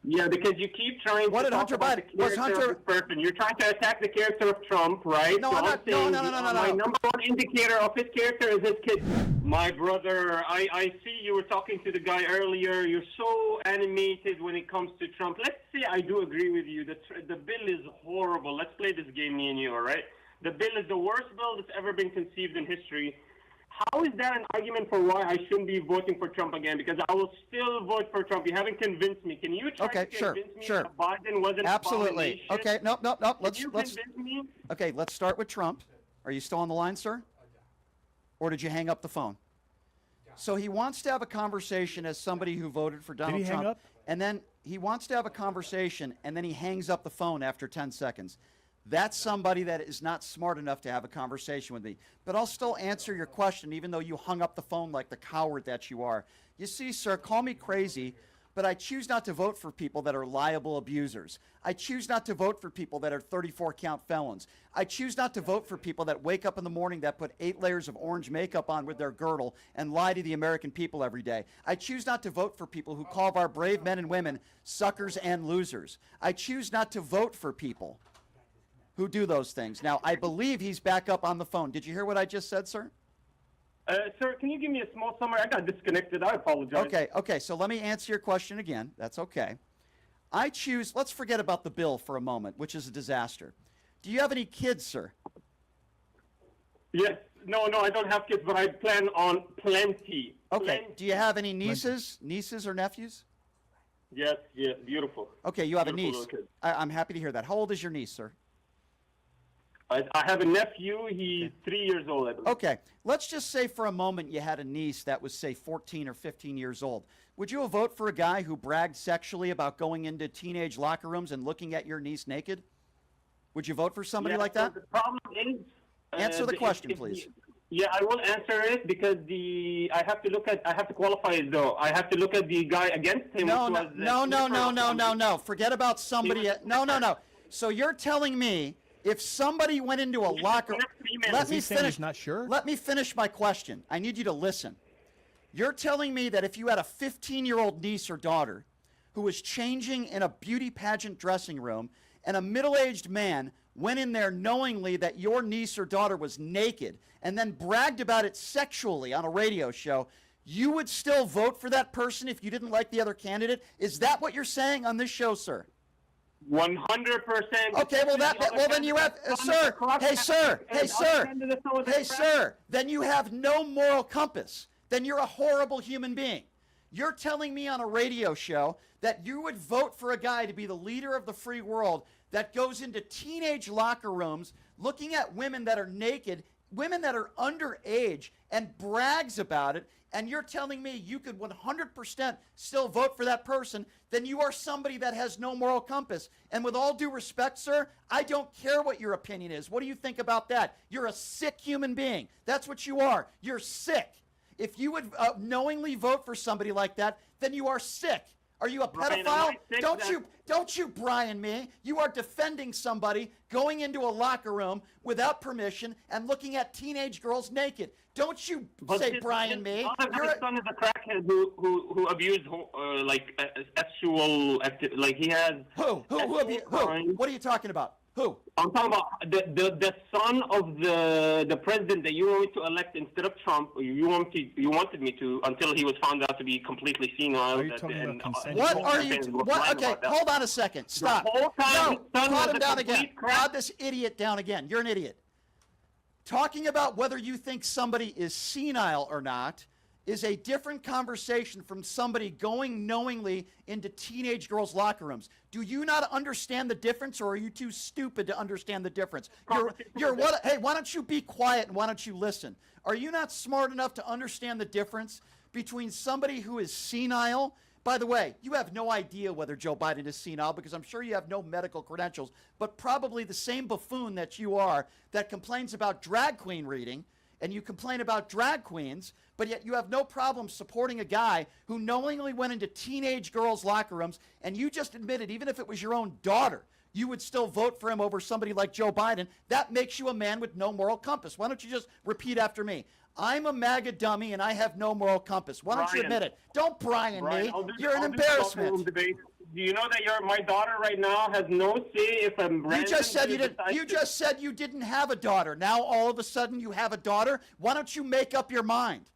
Yeah, because you keep trying What to did talk Hunter about Biden? the Was character Hunter? of this person. You're trying to attack the character of Trump, right? No, so I'm not. No, no, no, no, no, my no. number one indicator of his character is his kid. My brother, I see you were talking to the guy earlier. You're so animated when it comes to Trump. Let's say I do agree with you. The bill is horrible. Let's play this game, me and you, all right? The bill is the worst bill that's ever been conceived in history. How is that an argument for why I shouldn't be voting for Trump again? Because I will still vote for Trump. You haven't convinced me. Can you try to convince me that Biden wasn't Absolutely. Okay, nope. Let's convince me? Okay, let's start with Trump. Are you still on the line, sir? Or did you hang up the phone? So he wants to have a conversation as somebody who voted for Donald Trump. Hang up? And then he wants to have a conversation, and then he hangs up the phone after 10 seconds. That's somebody that is not smart enough to have a conversation with me. But I'll still answer your question, even though you hung up the phone like the coward that you are. You see, sir, call me crazy, but I choose not to vote for people that are liable abusers. I choose not to vote for people that are 34-count felons. I choose not to vote for people that wake up in the morning that put 8 layers of orange makeup on with their girdle and lie to the American people every day. I choose not to vote for people who call our brave men and women suckers and losers. I choose not to vote for people who do those things. Now, I believe he's back up on the phone. Did you hear what I just said, sir? Sir, can you give me a small summary? I got disconnected. I apologize. Okay, so let me answer your question again. That's okay. I choose, let's forget about the bill for a moment, which is a disaster. Do you have any kids, sir? Yes. No, I don't have kids, but I plan on plenty. Okay. Plenty. Do you have any nieces or nephews? Yes, beautiful. Okay, you have beautiful a niece. I'm happy to hear that. How old is your niece, sir? I have a nephew. He's 3 years old, I believe. Okay. Let's just say for a moment you had a niece that was, say, 14 or 15 years old. Would you vote for a guy who bragged sexually about going into teenage locker rooms and looking at your niece naked? Would you vote for somebody like that? The problem is... Answer the question, please. Yeah, I will answer it because I have to qualify it though. I have to look at the guy against him. No. Forget about somebody. No. So you're telling me if somebody went into a locker, let me finish. Not sure. Let me finish my question. I need you to listen. You're telling me that if you had a 15-year-old niece or daughter who was changing in a beauty pageant dressing room and a middle-aged man went in there knowingly that your niece or daughter was naked and then bragged about it sexually on a radio show, you would still vote for that person if you didn't like the other candidate? Is that what you're saying on this show, sir? 100%. Okay, well then you have, sir, then you have no moral compass. Then you're a horrible human being. You're telling me on a radio show that you would vote for a guy to be the leader of the free world that goes into teenage locker rooms looking at women that are naked, women that are underage, and brags about it, and you're telling me you could 100% still vote for that person, then you are somebody that has no moral compass. And with all due respect, sir, I don't care what your opinion is. What do you think about that? You're a sick human being. That's what you are. You're sick. If you would knowingly vote for somebody like that, then you are sick. Are you a pedophile? Don't you Brian me. You are defending somebody going into a locker room without permission and looking at teenage girls naked. Don't you say Brian me. Your son is a crackhead who abused sexual activity. Like he has. Who? What are you talking about? Who? I'm talking about the son of the president that you wanted to elect instead of Trump. You wanted me to until he was found out to be completely senile. Are you talking about consent? What are you? What? Okay, hold on a second. Stop. The whole time No, prod him down again. Prod this idiot down again. You're an idiot. Talking about whether you think somebody is senile or not is a different conversation from somebody going knowingly into teenage girls' locker rooms. Do you not understand the difference, or are you too stupid to understand the difference? Hey, why don't you be quiet and why don't you listen? Are you not smart enough to understand the difference between somebody who is senile? By the way, you have no idea whether Joe Biden is senile because I'm sure you have no medical credentials, but probably the same buffoon that you are that complains about drag queen reading, and you complain about drag queens, but yet you have no problem supporting a guy who knowingly went into teenage girls' locker rooms, and you just admitted, even if it was your own daughter, you would still vote for him over somebody like Joe Biden. That makes you a man with no moral compass. Why don't you just repeat after me? I'm a MAGA dummy, and I have no moral compass. Why don't you admit it? Don't Brian me. You're an embarrassment. Do you know that my daughter right now has no say if I'm You just said you didn't. You just said you didn't have a daughter. Now all of a sudden you have a daughter. Why don't you make up your mind?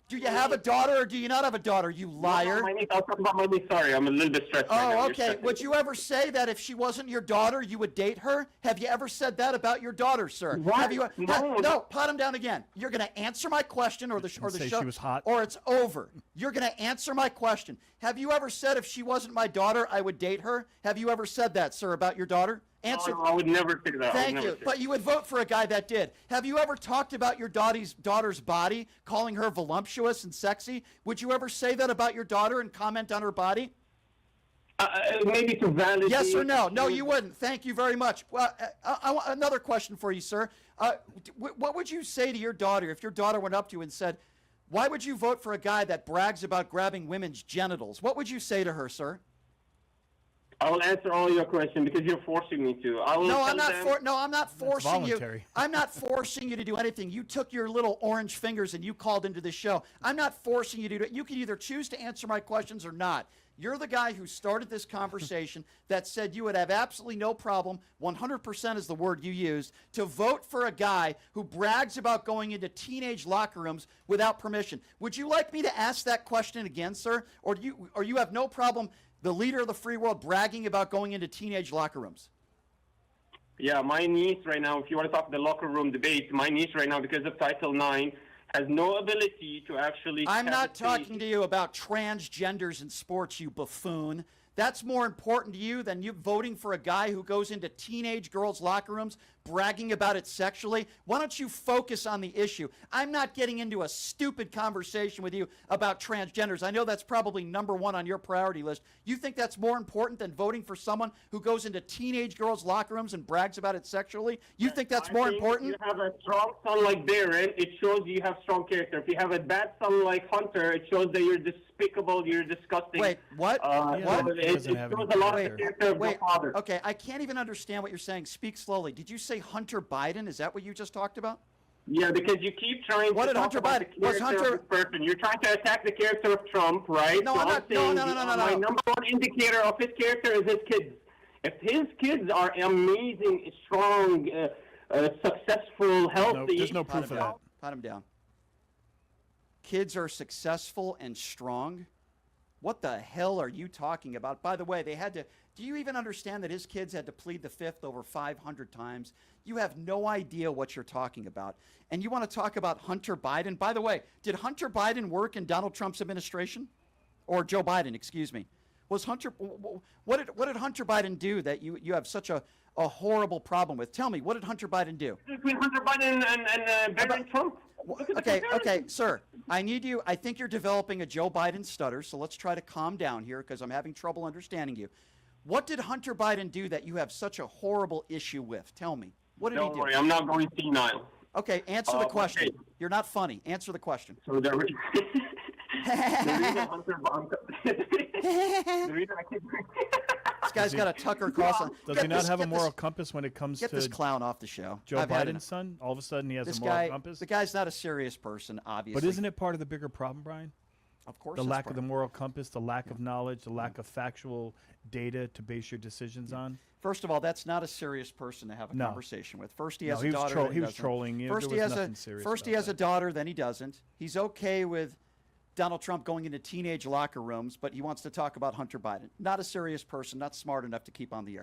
Do you have a daughter or do you not have a daughter? You liar. No, I'll talk about my niece. Sorry, I'm a little bit stressed. Right now. Oh, okay. Would you ever say that if she wasn't your daughter, you would date her? Have you ever said that about your daughter, sir? What? Have you? No. Pot him down again. You're going to answer my question, or the show, she was hot. or it's over. You're going to answer my question. Have you ever said if she wasn't my daughter, I would date her? Have you ever said that, sir, about your daughter? Answer. No, I would never say that. Thank you. But you would vote for a guy that did. Have you ever talked about your daughter's body, calling her voluptuous and sexy? Would you ever say that about your daughter and comment on her body? Maybe to validate. Yes or no? No, you wouldn't. Thank you very much. Well, I want another question for you, sir. What would you say to your daughter if your daughter went up to you and said, "Why would you vote for a guy that brags about grabbing women's genitals?" What would you say to her, sir? I will answer all your questions because you're forcing me to. I'm not forcing you. voluntary. I'm not forcing you to do anything. You took your little orange fingers and you called into this show. I'm not forcing you to do it. You can either choose to answer my questions or not. You're the guy who started this conversation that said you would have absolutely no problem, 100% is the word you used, to vote for a guy who brags about going into teenage locker rooms without permission. Would you like me to ask that question again, sir? Or you have no problem, the leader of the free world, bragging about going into teenage locker rooms? Yeah, my niece right now, if you want to talk the locker room debate, my niece right now, because of Title IX, has no ability to actually... I'm not talking to you about transgenders in sports, you buffoon. That's more important to you than you voting for a guy who goes into teenage girls' locker rooms bragging about it sexually. Why don't you focus on the issue? I'm not getting into a stupid conversation with you about transgenders. I know that's probably number one on your priority list. You think that's more important than voting for someone who goes into teenage girls' locker rooms and brags about it sexually? You think that's more important? If you have a strong son like Darren, it shows you have strong character. If you have a bad son like Hunter, it shows that you're despicable, you're disgusting. Wait, what? What? It shows a lot of character of your father. Okay, I can't even understand what you're saying. Speak slowly. Did you say Hunter Biden? Is that what you just talked about? Yeah, because you keep trying What to did talk Hunter about Biden? the Was character Hunter? of this person. You're trying to attack the character of Trump, right? No, So I'm not. No. My number one indicator of his character is his kids. If his kids are amazing, strong, successful, healthy... There's no proof of that. Pat him down. Kids are successful and strong? What the hell are you talking about? By the way, they had to... Do you even understand that his kids had to plead the fifth over 500 times? You have no idea what you're talking about. And you want to talk about Hunter Biden? By the way, did Hunter Biden work in Donald Trump's administration? Or Joe Biden, excuse me. Was Hunter... What did Hunter Biden do that you have such a horrible problem with? Tell me, what did Hunter Biden do? Between Hunter Biden and President Trump. Okay, sir. I think you're developing a Joe Biden stutter, so let's try to calm down here because I'm having trouble understanding you. What did Hunter Biden do that you have such a horrible issue with? Tell me. What did he do? Don't worry, I'm not going senile. Okay, answer the question. Okay. You're not funny. Answer the question. So the reason Hunter This guy's got a Tucker Carlson. Does he not have a moral compass when it comes Get to this clown off the show. Joe Biden's son? All of a sudden he has a moral compass? The guy's not a serious person, obviously. But isn't it part of the bigger problem, Brian? Of course. The lack of the moral compass, the lack of knowledge, the lack of factual data to base your decisions on? First of all, that's not a serious person to have a conversation with. First, he has a was daughter. he was trolling you. First, he has a daughter, then he doesn't. He's okay with Donald Trump going into teenage locker rooms, but he wants to talk about Hunter Biden. Not a serious person, not smart enough to keep on the air.